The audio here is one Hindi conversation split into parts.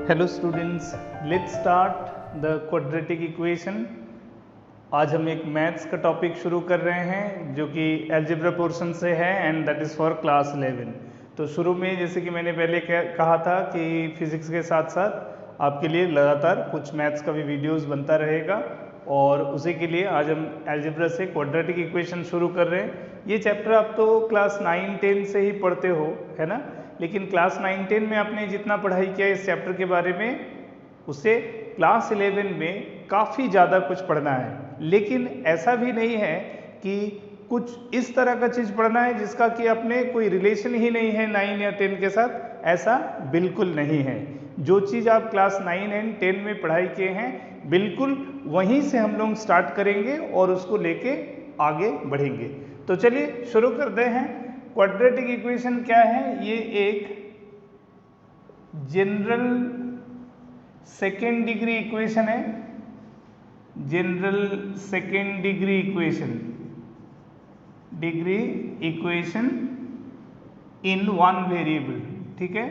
Hello students, let's start the quadratic equation. आज हम एक मैथ्स का टॉपिक शुरू कर रहे हैं जो कि अलजेब्रा पोर्शन से है and that is for class 11। तो शुरू में जैसे कि मैंने पहले कहा था कि फिज़िक्स के साथ साथ आपके लिए लगातार कुछ मैथ्स का भी वीडियोस बनता रहेगा और उसी के लिए आज हम अलजेब्रा से क्वाड्रेटिक इक्वेशन शुरू कर रहे हैं। ये चैप्टर आप तो क्लास 9-10 से ही पढ़ते हो, है ना, लेकिन क्लास 9-10 में आपने जितना पढ़ाई किया इस चैप्टर के बारे में उससे क्लास 11 में काफ़ी ज़्यादा कुछ पढ़ना है। लेकिन ऐसा भी नहीं है कि कुछ इस तरह का चीज़ पढ़ना है जिसका कि अपने कोई रिलेशन ही नहीं है 9 या 10 के साथ, ऐसा बिल्कुल नहीं है। जो चीज़ आप क्लास 9 एंड 10 में पढ़ाई किए हैं बिल्कुल वहीं से हम लोग स्टार्ट करेंगे और उसको लेके आगे बढ़ेंगे। तो चलिए शुरू करते हैं। क्वाड्रेटिक इक्वेशन क्या है? ये एक जनरल सेकेंड डिग्री इक्वेशन है। General second degree equation in one variable. ठीक है,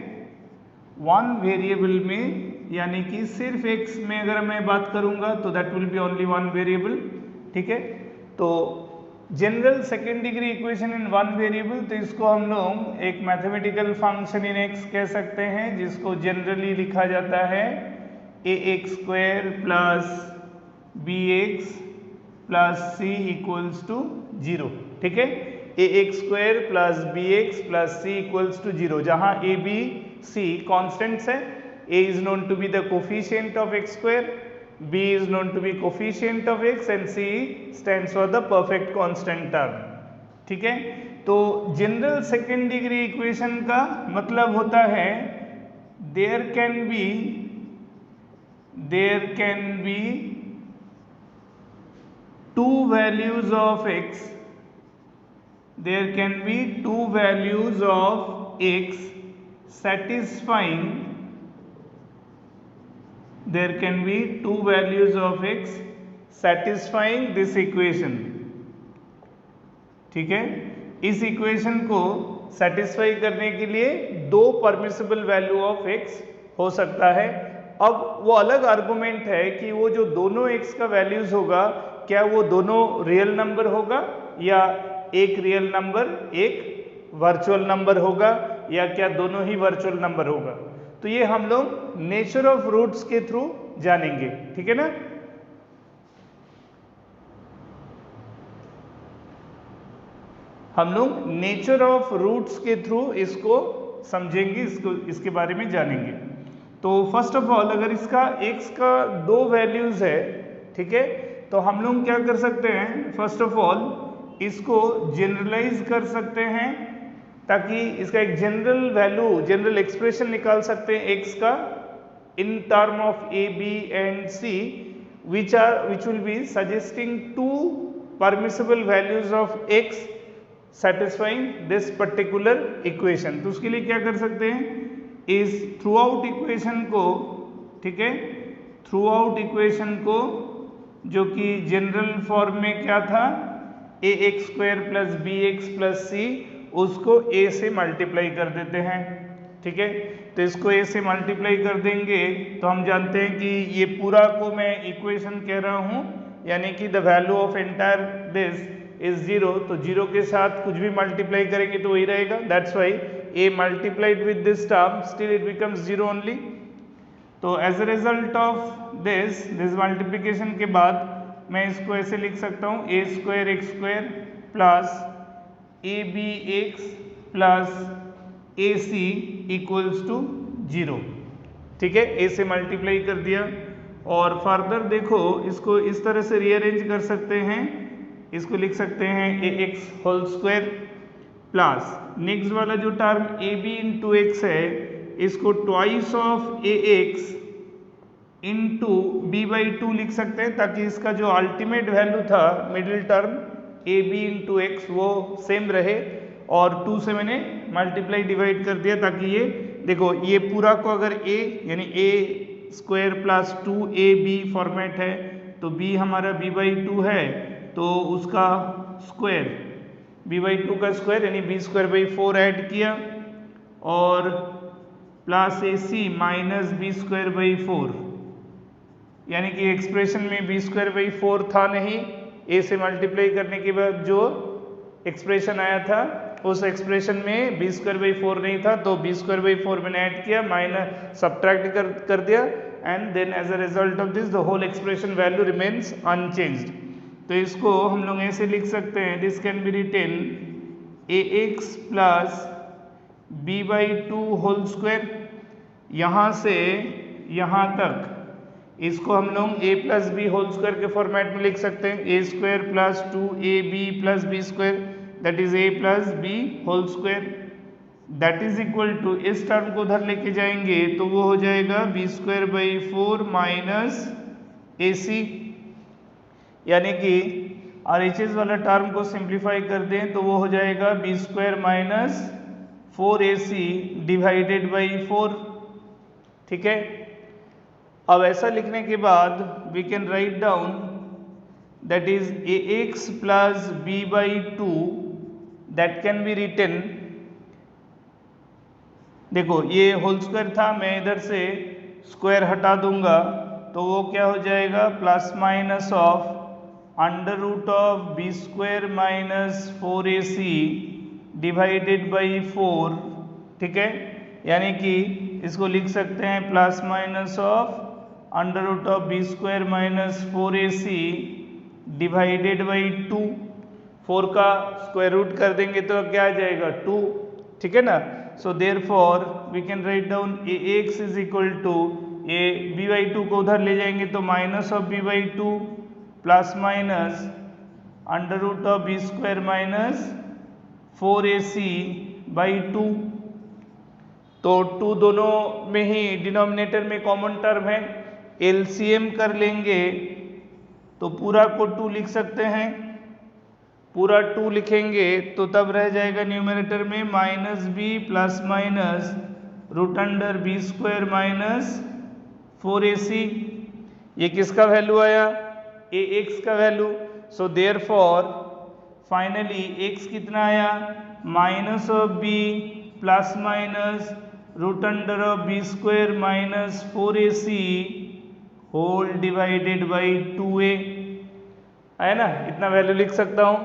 वन वेरिएबल में यानी कि सिर्फ x में अगर मैं बात करूंगा तो that will be only one variable. ठीक है, तो general second degree equation in one variable, तो इसको हम लोग एक मैथमेटिकल फंक्शन इन x कह सकते हैं जिसको जनरली लिखा जाता है ax square plus bx plus c equals to 0। ठीक है, ax square plus bx plus c equals to 0, जहां a b c कॉन्स्टेंट्स है। a is known to be the coefficient of x square, b is known to be coefficient of x and c stands for the perfect constant term। ठीक है, तो जनरल सेकेंड डिग्री इक्वेशन का मतलब होता है there can be two values of x, there can be two values of x satisfying, there can be two values of x satisfying this equation। ठीक है, इस इक्वेशन को सेटिस्फाई करने के लिए दो परमिसिबल वैल्यू ऑफ x हो सकता है। अब वो अलग आर्गुमेंट है कि वो जो दोनों x का वैल्यूज होगा क्या वो दोनों रियल नंबर होगा या एक रियल नंबर एक वर्चुअल नंबर होगा या क्या दोनों ही वर्चुअल नंबर होगा। तो ये हम लोग नेचर ऑफ रूट्स के थ्रू जानेंगे। ठीक है ना, हम लोग नेचर ऑफ रूट्स के थ्रू इसको समझेंगे, इसके बारे में जानेंगे। तो फर्स्ट ऑफ ऑल अगर इसका x का दो वैल्यूज है, ठीक है, तो हम लोग क्या कर सकते हैं, फर्स्ट ऑफ ऑल इसको जनरलाइज कर सकते हैं ताकि इसका एक जनरल वैल्यू, जनरल एक्सप्रेशन निकाल सकते हैं x का in term of a b and c which will be suggesting two permissible values of x satisfying this particular equation। तो उसके लिए क्या कर सकते हैं, इस थ्रू आउट इक्वेशन को, ठीक है, थ्रू आउट इक्वेशन को जो कि जनरल फॉर्म में क्या था ax square plus bx plus c, उसको a से मल्टीप्लाई कर देते हैं। ठीक है, तो इसको a से मल्टीप्लाई कर देंगे तो हम जानते हैं कि ये पूरा को मैं इक्वेशन कह रहा हूँ यानी कि the value of entire this is 0, तो 0 के साथ कुछ भी मल्टीप्लाई करेंगे तो वही रहेगा। That's why a multiplied with this term still it becomes 0 only. तो as a result of this multiplication के बाद मैं इसको ऐसे लिख सकता हूँ a square x square plus a b x plus a c equals to 0। ठीक है, a से मल्टीप्लाई कर दिया और फर्दर देखो इसको इस तरह से रीअरेंज कर सकते हैं, इसको लिख सकते हैं a x whole square plus next वाला जो term a b into x है इसको twice of a x into b by 2 लिख सकते हैं ताकि इसका जो अल्टीमेट वैल्यू था middle term a b into x वो सेम रहे और 2 से मैंने मल्टीप्लाई डिवाइड कर दिया ताकि ये देखो ये पूरा को अगर a यानी a square plus 2ab format है तो b हमारा b बाई 2 है तो उसका स्क्वायर b बाई 2 का स्क्वायर यानी b स्क्वायर बाई 4 ऐड किया और plus a c minus b square by 4, यानी कि एक्सप्रेशन में बी स्क्वायर बाई 4 था नहीं, ए से मल्टीप्लाई करने के बाद जो एक्सप्रेशन आया था उस एक्सप्रेशन में बी स्क्वायर बाई 4 नहीं था, तो बी स्क्वायर बाई 4 मैंने ऐड किया, माइनस सब्ट्रैक्ट कर दिया, and then as a result of this the whole expression value remains unchanged. तो इसको हम लोग ऐसे लिख सकते हैं, this can be written a x plus b by 2 whole square, यहाँ से यहाँ तक इसको हम लोग a plus b whole square के फॉर्मेट में लिख सकते हैं, a square plus 2ab plus b square that is a plus b whole square, that is equal to, इस टर्म को उधर लेके जाएंगे तो वो हो जाएगा बी स्क्वायर बाई 4 माइनस ए सी, यानी कि RHS वाला टर्म को सिंप्लीफाई कर दें तो वो हो जाएगा b square minus 4ac divided by 4। ठीक है, अब ऐसा लिखने के बाद we can write down that is a x plus b by 2, that can be written, देखो ये होल स्क्वायर था, मैं इधर से स्क्वायर हटा दूंगा तो वो क्या हो जाएगा, plus minus of under root of b square minus 4ac divided by 4। ठीक है, यानी कि इसको लिख सकते हैं plus minus of under root of b square minus 4ac divided by 2, 4 का स्क्वायर रूट कर देंगे तो क्या आ जाएगा 2। ठीक है ना, so therefore we can write down a x is equal to, a b by 2 को उधर ले जाएंगे तो minus of b by 2 plus minus under root of b square minus 4ac by 2, तो 2 दोनों में ही डिनोमिनेटर में कॉमन टर्म है, एलसीएम कर लेंगे तो पूरा को 2 लिख सकते हैं, पूरा 2 लिखेंगे तो तब रह जाएगा न्यूमरेटर में minus b plus minus root under b square minus 4ac, ये किसका वैल्यू आया, ए एक्स का value. So therefore finally x कितना आया, minus of b plus minus root under of b square minus 4ac whole divided by 2a, है ना, इतना वैल्यू लिख सकता हूं।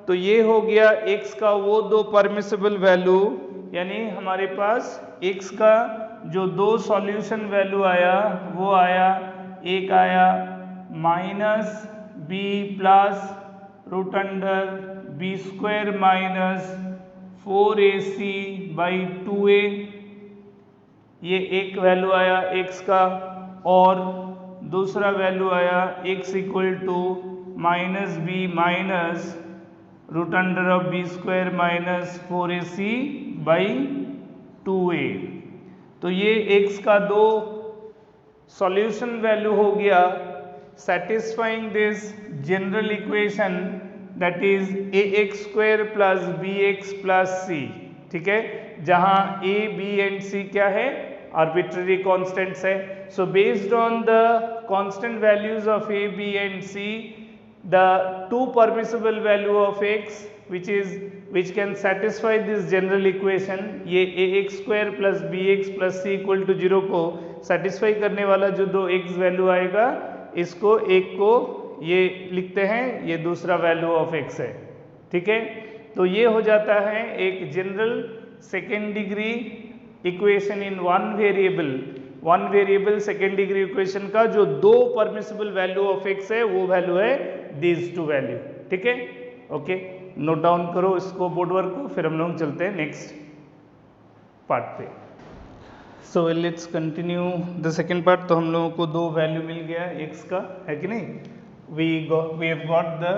तो ये हो गया x का वो दो परमिसिबल वैल्यू, यानी हमारे पास x का जो दो सॉल्यूशन वैल्यू आया वो आया, एक आया minus b plus root under b square minus 4ac by 2a, ये एक वैल्यू आया x का, और दूसरा वैल्यू आया x equal to minus b minus root under of b square minus 4ac by 2a। तो ये x का दो सॉल्यूशन वैल्यू हो गया satisfying this general equation that is ax square plus bx plus c। ठीक है, जहां a, b and c क्या है, arbitrary constants है। So based on the constant values of a, b and c, the two permissible value of x which can satisfy this general equation, ये ax square plus bx plus c equal to 0 को satisfy करने वाला जो दो x वैल्यू आएगा, इसको एक को ये लिखते हैं, ये दूसरा वैल्यू ऑफ x है। ठीक है, तो ये हो जाता है एक general second degree equation in one variable second degree equation का जो दो परमिसिबल वैल्यू ऑफ x है वो वैल्यू है दीज टू वैल्यू। ठीक है, ओके, नोट डाउन करो इसको बोर्ड वर्क को, फिर हम लोग चलते हैं नेक्स्ट पार्ट पे। So let's continue the second part. तो हम लोगों को दो वैल्यू मिल गया x का, है कि नहीं, we have got the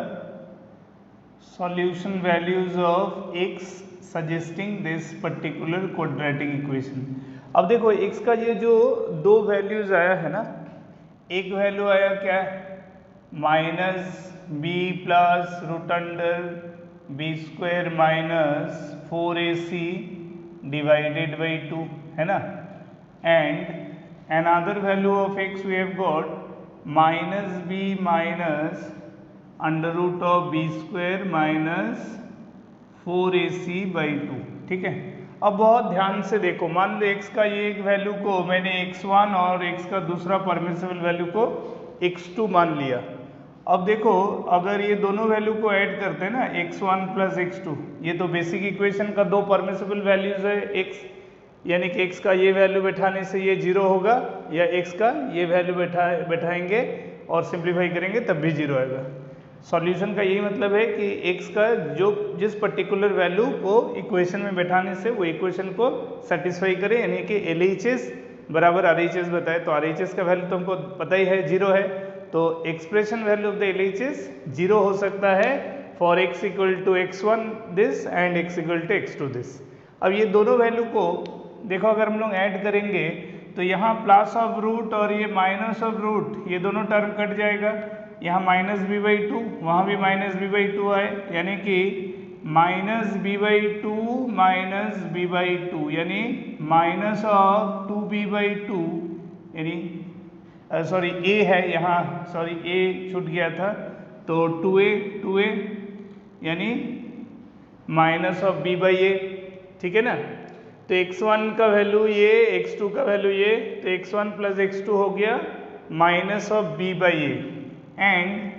solution values of x suggesting this particular quadratic equation. अब देखो x का ये जो दो वैल्यूज आया है ना, एक वैल्यू आया क्या, minus b plus root under b square minus 4ac divided by 2, है ना, and another value of x we have got minus b minus under root of b square minus 4ac by 2। ठीक है। अब बहुत ध्यान से देखो, मान लो x का ये एक वैल्यू को मैंने x1 और x का दूसरा परमिसिबल वैल्यू को x2 मान लिया। अब देखो अगर ये दोनों वैल्यू को ऐड करते हैं ना x1 प्लस x2, ये तो बेसिक इक्वेशन का दो परमिसिबल वैल्यूज है x, यानी कि x का ये वैल्यू बैठाने से ये 0 होगा, या x का ये वैल्यू बैठाएंगे और सिंप्लीफाई करेंगे तब भी 0 आएगा। सॉल्यूशन का यही मतलब है कि x का जिस पर्टिकुलर वैल्यू को इक्वेशन में बैठाने से वो इक्वेशन को सेटिस्फाई करे, यानी कि LHS बराबर RHS बताए, तो RHS का वैल्यू तो हमको पता ही है 0 है, तो expression value of the LHS 0 हो सकता है for x equal to x1 this and x equal to x2 this. अब ये दोनों वैल्यू को देखो अगर हम लोग ऐड करेंगे तो यहाँ प्लस ऑफ रूट और ये माइनस ऑफ रूट, ये दोनों टर्म कट जाएगा, यहाँ माइनस बी बाई टू, वहाँ भी माइनस बी बाई टू आए, यानी कि minus b by two minus b by two, यानी minus of 2b by two, यानी सॉरी a है यहाँ, सॉरी a छूट गया था, तो 2a यानी minus of b by a, ठीक है ना। तो x1 का वैल्यू ये, x2 का वैल्यू ये, तो x1 प्लस x2 हो गया minus of b by a। And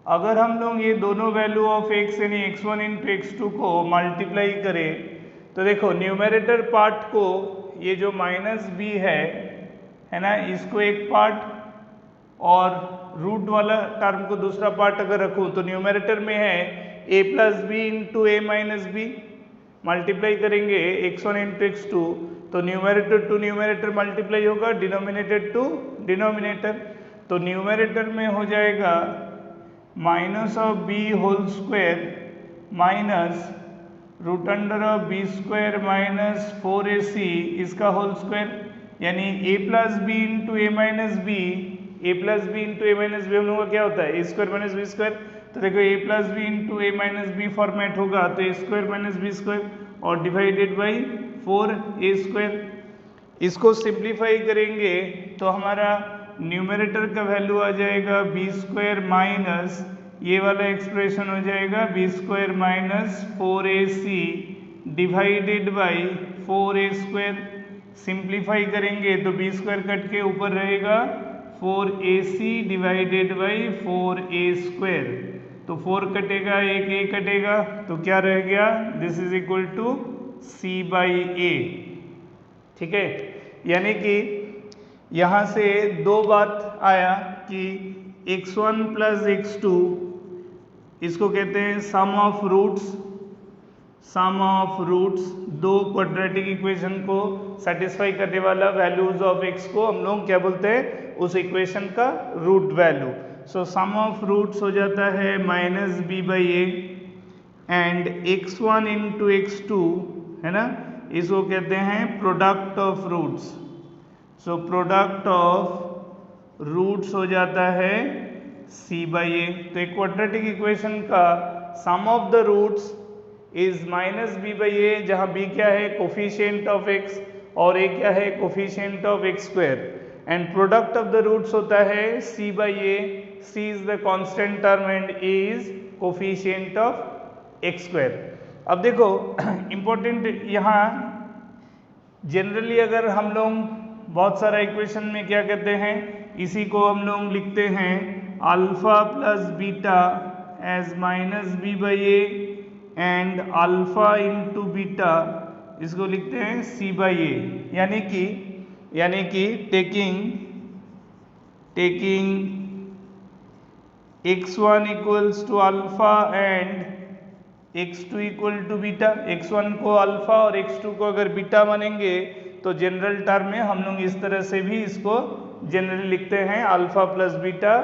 अगर हम लोग ये दोनों वैल्यू ऑफ x यानी x1 इंटू x2 को मल्टीप्लाई करें तो देखो न्यूमरेटर पार्ट को ये जो माइनस b है ना, इसको एक पार्ट और रूट वाला टर्म को दूसरा पार्ट अगर रखूं तो न्यूमरेटर में है a plus b into a minus b, multiply करेंगे x1 इंटू x2 तो न्यूमरेटर टू न्यूमरेटर मल्टीप्लाई होगा, डिनोमिनेटर टू डिनोमिनेटर, तो न्यूमरेटर में हो जाएगा minus of b whole square minus root under of b square minus 4ac इसका होल स्क्वायर, यानी a plus b into a minus b, a plus b into a minus b हम लोगों का क्या होता है a square minus b square, तो देखो a plus b into a minus b format होगा तो a square minus b square और डिवाइडेड बाई 4a स्क्वायर। इसको सिंप्लीफाई करेंगे तो हमारा न्यूमरेटर का वैल्यू आ जाएगा बी स्क्वायर माइनस ये वाला एक्सप्रेशन हो जाएगा b square minus 4ac divided by 4a square. Simplify करेंगे तो बी स्क्वायर कट के ऊपर रहेगा 4ac divided by 4a square, तो 4 कटेगा, एक a कटेगा, तो क्या रह गया, this is equal to c by a, ठीक है। यानी कि यहाँ से दो बात आया कि x1 प्लस x2 इसको कहते हैं सम ऑफ रूट्स, दो क्वाड्रेटिक इक्वेशन को सेटिस्फाई करने वाला वैल्यूज ऑफ x को हम लोग क्या बोलते हैं, उस इक्वेशन का root value. So sum of roots हो जाता है minus b by a and x1 into x2 है ना, इसको कहते हैं product of roots. So product of roots हो जाता है c बाई ए। तो एक क्वाड्रेटिक इक्वेशन का sum of the roots is minus b by a, जहाँ b क्या है कोफिशिएंट ऑफ x और a क्या है coefficient of x square, and product of the roots होता है c by a, c is the constant term and a is coefficient of x square. अब देखो इम्पोर्टेंट यहाँ जनरली अगर हम लोग बहुत सारा इक्वेशन में क्या करते हैं, इसी को हम लोग लिखते हैं alpha plus beta as minus b by a and alpha into beta इसको लिखते हैं c बाई ए, यानी कि taking x1 equals to alpha and x2 equal to beta, x1 को अल्फा और x2 को अगर बीटा मानेंगे तो जनरल टर्म में हम लोग इस तरह से भी इसको जनरली लिखते हैं alpha plus beta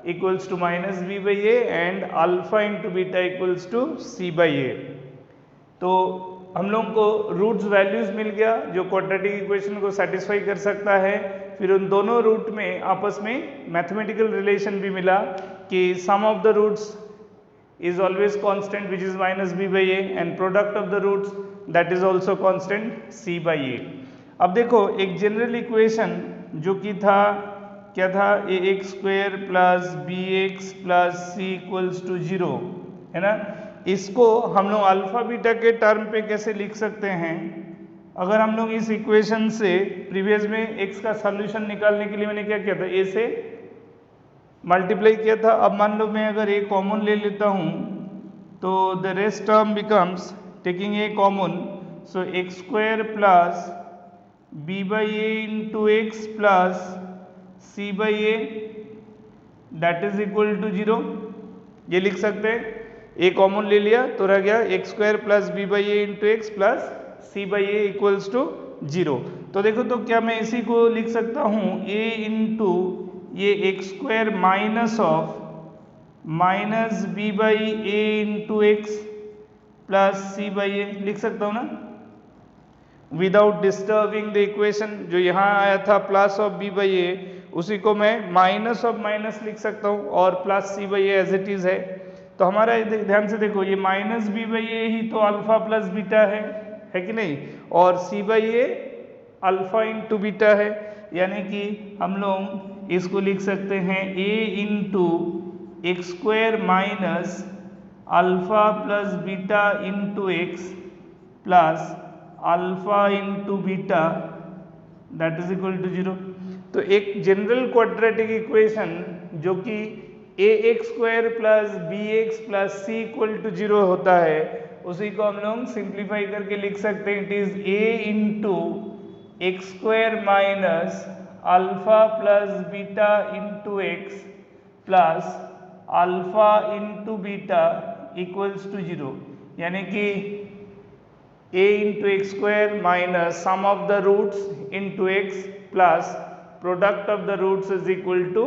equals to minus b by a and alpha into beta equals to c by a. तो हम लोग को रूट्स वैल्यूज मिल गया जो क्वाड्रेटिक इक्वेशन को सेटिस्फाई कर सकता है। फिर उन दोनों रूट में आपस में मैथमेटिकल रिलेशन भी मिला कि sum of the roots is always constant which is minus b by a and product of the roots that is also constant c by a। अब देखो एक जनरल इक्वेशन जो कि था क्या था, a x square plus b x plus c equals to 0 है ना, इसको हम लोग अल्फा बीटा के टर्म पे कैसे लिख सकते हैं? अगर हम लोग इस इक्वेशन से प्रीवियस में x का सॉल्यूशन निकालने के लिए मैंने क्या किया था, a से मल्टीप्लाई किया था। अब मान लो मैं अगर a कॉमन ले लेता हूँ तो the rest term becomes taking a common, so x square plus b by a into x plus c by a that is equal to 0। ये लिख सकते हैं, a कॉमन ले लिया तो रह गया x square plus b by a into x plus c by a equals to 0। तो देखो तो क्या मैं इसी को लिख सकता हूँ a इंटू ये x square minus of minus b by a into x plus c by a, लिख सकता हूँ ना, विदाउट डिस्टर्बिंग द इक्वेशन। जो यहाँ आया था प्लस ऑफ b बाई ए, उसी को मैं माइनस ऑफ माइनस लिख सकता हूँ और plus c by a as it is है। तो हमारा ध्यान से देखो, ये माइनस b बाई ए ही तो अल्फा प्लस बीटा है कि नहीं, और c by a alpha into beta है, यानी कि हम लोग इसको लिख सकते हैं a into x square minus alpha plus beta into x plus alpha into beta that is equal to 0। तो एक जनरल क्वाड्रेटिक इक्वेशन जो कि a x square plus b x plus c equal to 0 होता है, उसी को हम लोग सिंप्लीफाई करके लिख सकते हैं, it is a into x square minus alpha plus beta into x plus alpha into beta equals to 0। यानी कि a into x square minus sum of the roots into x plus product of the roots is equal to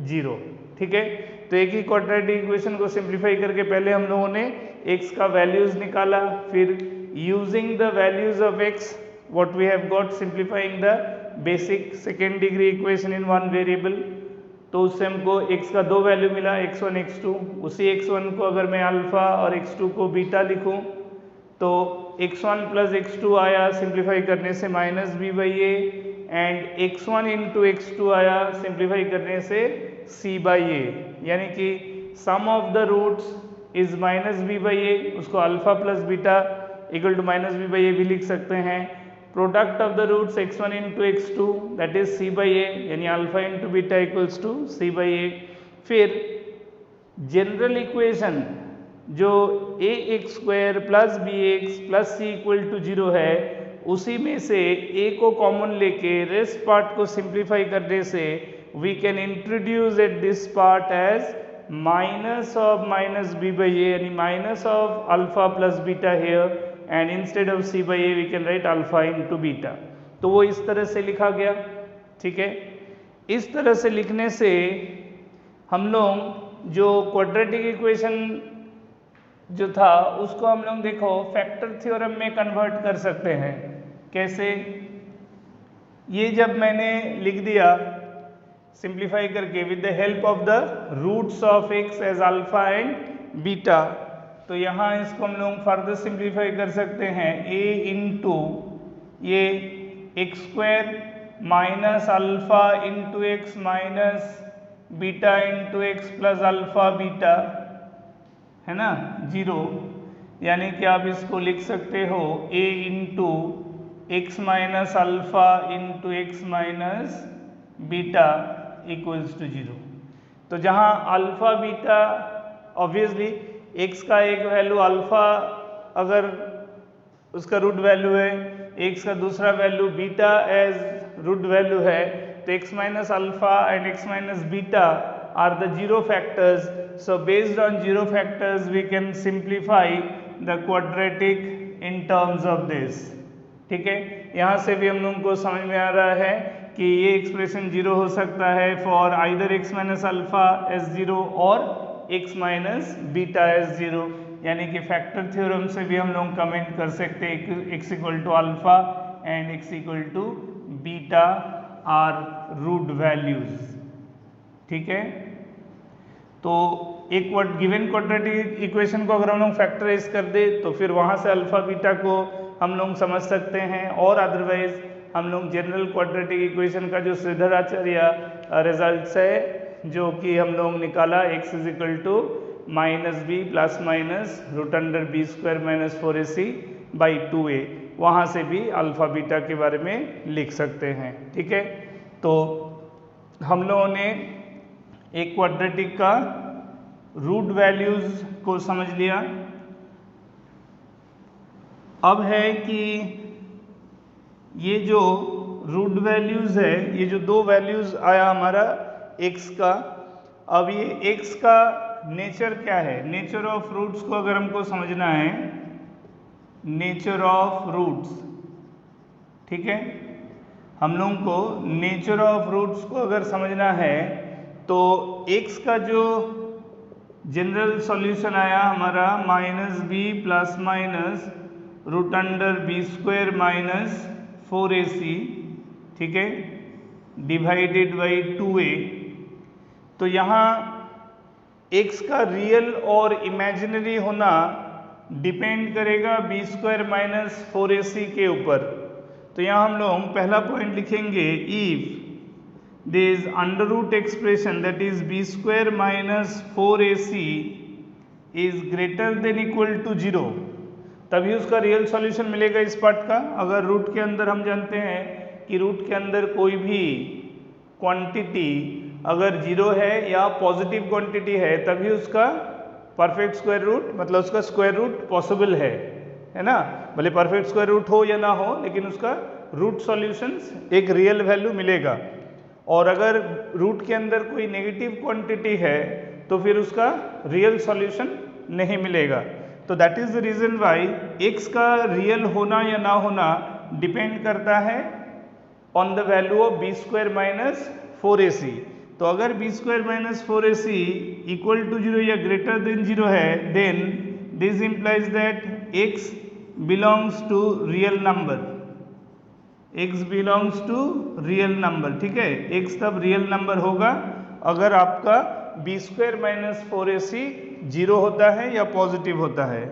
0। ठीक है, तो एक ही क्वाड्रेटिक इक्वेशन को सिंप्लीफाई करके पहले हम लोगों ने x का वैल्यूज निकाला, फिर using the values of x what we have got simplifying the basic second degree equation in one variable. तो उससे हमको x का दो वैल्यू मिला, x1 x2। उसी x1 को अगर मैं अल्फा और x2 को बीटा लिखूं तो x1 प्लस x2 आया सिंप्लीफाई करने से minus b by a, and x1 into x2 आया सिंप्लीफाई करने से c बाई ए, यानी कि sum of the roots is minus b by a, उसको alpha plus beta equal to minus b by a भी लिख सकते हैं। Product of the roots x1 into x2 that is c by a, यानी alpha into beta equals to c by a. फिर जनरल इक्वेशन जो a x square plus b x plus c equal to 0 है, उसी में से a को कॉमन लेके रेस्ट पार्ट को सिंप्लीफाई करने से we can introduce at this part as minus of minus b by a, यानी minus of alpha plus beta here, and instead of c by a we can write alpha into beta. तो वो इस तरह से लिखा गया। ठीक है, इस तरह से लिखने से हम लोग जो क्वाड्रेटिक इक्वेशन जो था उसको हम लोग देखो फैक्टर थ्योरम में कन्वर्ट कर सकते हैं। कैसे? ये जब मैंने लिख दिया सिंप्लीफाई करके with the help of the roots of x as alpha and beta, तो यहाँ इसको हम लोग फर्दर सिंप्लीफाई कर सकते हैं a इंटू ये x square minus alpha into x minus beta into x plus alpha beta, है ना, 0। यानी कि आप इसको लिख सकते हो a into x minus alpha into x minus beta equals to 0। तो जहाँ अल्फा बीटा ऑब्वियसली x का एक वैल्यू अल्फा अगर उसका रूट वैल्यू है, x का दूसरा value beta as root value है, तो x minus alpha and x minus beta are the zero factors. So based on zero factors we can simplify the quadratic in terms of this. ठीक है, यहाँ से भी हम लोगों को समझ में आ रहा है कि ये एक्सप्रेशन 0 हो सकता है for either x minus alpha as 0 और x माइनस बीटा एज 0। यानी कि फैक्टर थ्योरम से भी हम लोग कमेंट कर सकते हैं x equal to alpha and x equal to beta are root values. ठीक है, तो एक गिवन क्वाड्रेटिक इक्वेशन को अगर हम लोग फैक्टराइज कर दे तो फिर वहाँ से अल्फा बीटा को हम लोग समझ सकते हैं, और अदरवाइज हम लोग जनरल क्वाड्रेटिक इक्वेशन का जो श्रीधराचार्य रिजल्ट्स है जो कि हम लोग निकाला x is equal to minus b plus minus root under b square minus 4ac/2a, वहाँ से भी अल्फ़ा बीटा के बारे में लिख सकते हैं। ठीक है, तो हम लोगों ने एक क्वाड्रेटिक का रूट वैल्यूज़ को समझ लिया। अब है कि ये जो रूट वैल्यूज़ है, ये जो दो वैल्यूज़ आया हमारा x का, अब ये x का नेचर क्या है? नेचर ऑफ रूट्स को अगर हमको समझना है, नेचर ऑफ रूट्स, ठीक है, हम लोगों को नेचर ऑफ रूट्स को अगर समझना है तो x का जो जनरल सॉल्यूशन आया हमारा minus b plus minus root under b square minus 4ac, ठीक है, डिवाइडेड बाई 2a। तो यहाँ x का रियल और इमेजिनरी होना डिपेंड करेगा बी स्क्वायर माइनस 4ac के ऊपर। तो यहाँ हम लोग पहला पॉइंट लिखेंगे, if there is under root expression that is b square minus 4ac is greater than equal to 0, तभी उसका रियल सॉल्यूशन मिलेगा इस पार्ट का। अगर रूट के अंदर हम जानते हैं कि रूट के अंदर कोई भी क्वांटिटी अगर 0 है या पॉजिटिव क्वांटिटी है तभी उसका परफेक्ट स्क्वायर रूट, मतलब उसका स्क्वायर रूट पॉसिबल है ना। भले परफेक्ट स्क्वायर रूट हो या ना हो, लेकिन उसका रूट सॉल्यूशंस एक रियल वैल्यू मिलेगा। और अगर रूट के अंदर कोई नेगेटिव क्वांटिटी है तो फिर उसका रियल सॉल्यूशन नहीं मिलेगा। तो that is the reason why x का रियल होना या ना होना डिपेंड करता है on the value of b square minus 4ac। तो अगर b square minus 4ac equal to 0 या ग्रेटर देन 0 है, then this implies that x belongs to real number, x belongs to real number. ठीक है, x तब रियल नंबर होगा अगर आपका बी स्क्वायर माइनस 4ac 0 होता है या पॉजिटिव होता है।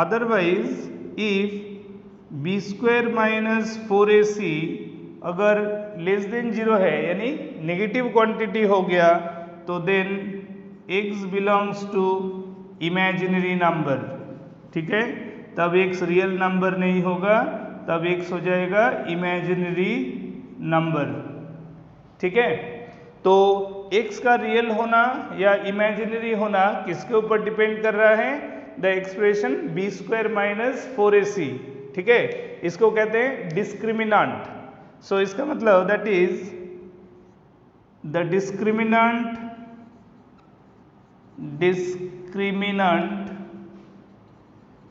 Otherwise if b square minus 4ac अगर लेस देन 0 है यानी नेगेटिव क्वांटिटी हो गया, तो then x belongs to imaginary number. ठीक है, तब x रियल नंबर नहीं होगा, तब x हो जाएगा इमेजिनरी नंबर। ठीक है, तो x का रियल होना या इमेजिनरी होना किसके ऊपर डिपेंड कर रहा है? The expression b square minus 4ac। ठीक है, इसको कहते हैं डिस्क्रिमिनांट। सो इसका मतलब दैट इज द डिस्क्रिमिनांट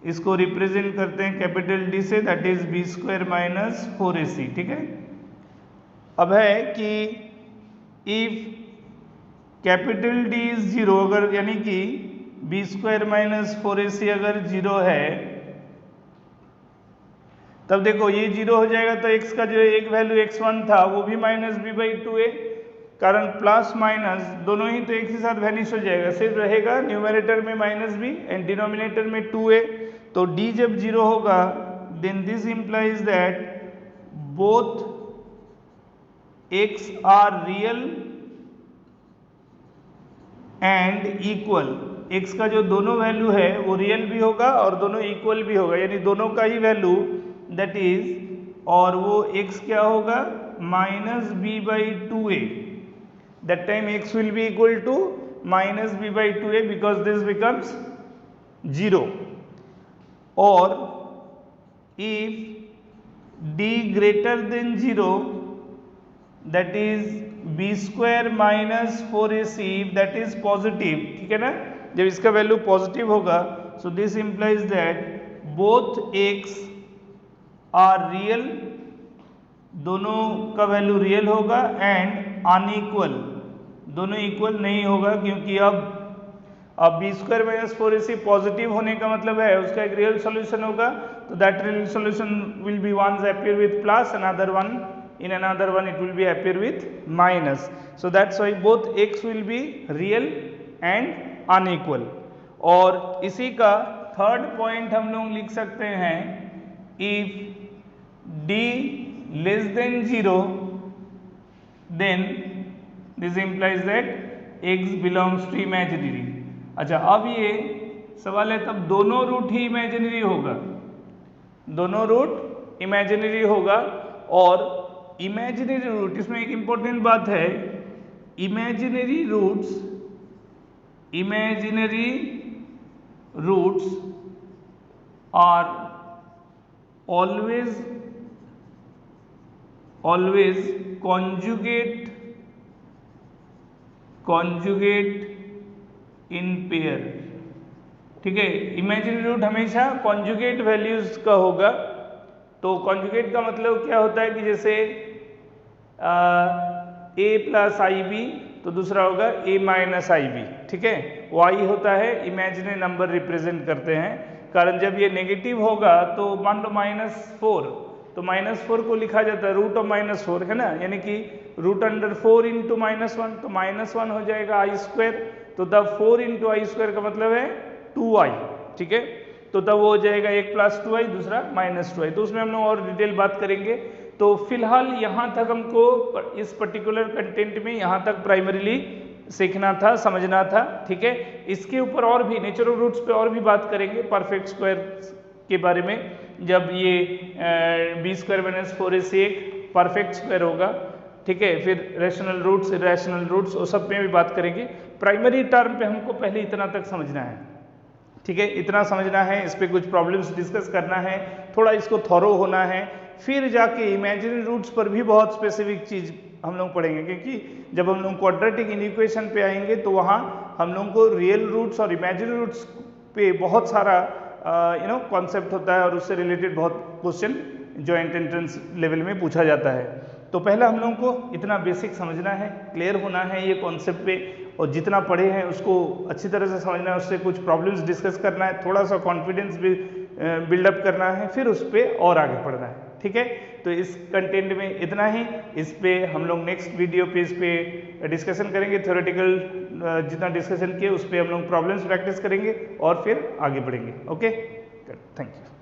इसको रिप्रेजेंट करते हैं कैपिटल D से, that is b square minus 4ac। ठीक है, अब है कि इफ कैपिटल D इज 0, अगर यानी कि बी स्क्वायर माइनस 4ac अगर 0 है, तब देखो ये 0 हो जाएगा तो x का जो एक वैल्यू x1 था वो भी माइनस b/2a, कारण प्लस माइनस दोनों ही तो एक ही साथ वैनिश हो जाएगा, सिर्फ रहेगा न्यूमरेटर में माइनस b एंड डिनोमिनेटर में 2a। तो d जब 0 होगा then this implies that both x are real and equal. x का जो दोनों वैल्यू है वो रियल भी होगा और दोनों इक्वल भी होगा, यानी दोनों का ही वैल्यू दैट इज, और वो x क्या होगा minus b/2a। That time x will be equal to minus b/2a because this becomes 0। और if d greater than 0 that is b square minus 4ac that is positive. ठीक है ना, जब इसका वैल्यू पॉजिटिव होगा so this implies that both x are real, दोनों का वैल्यू रियल होगा, एंड अनइक्वल, दोनों इक्वल नहीं होगा, क्योंकि अब B square minus 4ac positive होने का मतलब है उसका एक रियल सॉल्यूशन होगा, तो that real solution will be once appear with plus, another one in another one it will be appear with minus. So that's why both x will be real and unequal. और इसी का थर्ड पॉइंट हम लोग लिख सकते हैं, if d less than 0 then this implies that x belongs to imaginary। अच्छा, अब ये सवाल है, तब दोनों रूट ही इमेजिनरी होगा, दोनों रूट इमेजिनरी होगा। और इमेजिनरी रूट, इसमें एक इंपॉर्टेंट बात है, imaginary roots are always conjugate in pair. ठीक है, इमेजिनरी रूट हमेशा कॉन्जुगेट वैल्यूज का होगा। तो कॉन्जुगेट का मतलब क्या होता है कि जैसे a प्लस आई बी, तो दूसरा होगा a माइनस आई बी। ठीक है, y होता है इमेजिनरी नंबर रिप्रेजेंट करते हैं, कारण जब ये नेगेटिव होगा तो मान लो -4, तो -4 को लिखा जाता है रूट ऑफ -4, है ना, यानी कि रूट अंडर 4 इंटू -1, तो -1 हो जाएगा आई स्क्वायर। तो तब 4 इंटू आई स्क्वायर का मतलब है 2i। ठीक है, तो तब वो हो जाएगा एक प्लस 2i, दूसरा -2i। तो उसमें हम लोग और डिटेल बात करेंगे। तो फिलहाल यहाँ तक हमको इस पर्टिकुलर कंटेंट में यहाँ तक प्राइमरीली सीखना था, समझना था। ठीक है, इसके ऊपर और भी नेचुरल रूट्स पे और भी बात करेंगे, परफेक्ट स्क्वायर के बारे में, जब ये b² - 4ac एक परफेक्ट स्क्वायर होगा। ठीक है, फिर रैशनल रूट्स, इरैशनल रूट्स, वो सब में भी बात करेंगे। प्राइमरी टर्म पे हमको पहले इतना तक समझना है। ठीक है, इतना समझना है, इस पे कुछ प्रॉब्लम्स डिस्कस करना है, थोड़ा इसको थॉरो होना है, फिर जाके इमेजिनरी रूट्स पर भी बहुत स्पेसिफिक चीज हम लोग पढ़ेंगे, क्योंकि जब हम लोग क्वाड्रेटिक इक्वेशन पे आएंगे तो वहाँ हम लोग को रियल रूट्स और इमेजिनरी रूट्स पे बहुत सारा कॉन्सेप्ट होता है, और उससे रिलेटेड बहुत क्वेश्चन जॉइंट एंट्रेंस लेवल में पूछा जाता है। तो पहले हम लोगों को इतना बेसिक समझना है, क्लियर होना है ये कॉन्सेप्ट पे, और जितना पढ़े हैं उसको अच्छी तरह से समझना है, उससे कुछ प्रॉब्लम्स डिस्कस करना है, थोड़ा सा कॉन्फिडेंस भी बिल्डअप करना है, फिर उस पर और आगे पढ़ना है। ठीक है, तो इस कंटेंट में इतना ही। इस पे हम लोग नेक्स्ट वीडियो पे इस पे डिस्कशन करेंगे, थ्योरेटिकल जितना डिस्कशन किए उस पर हम लोग प्रॉब्लम्स प्रैक्टिस करेंगे और फिर आगे बढ़ेंगे। Okay, thank you.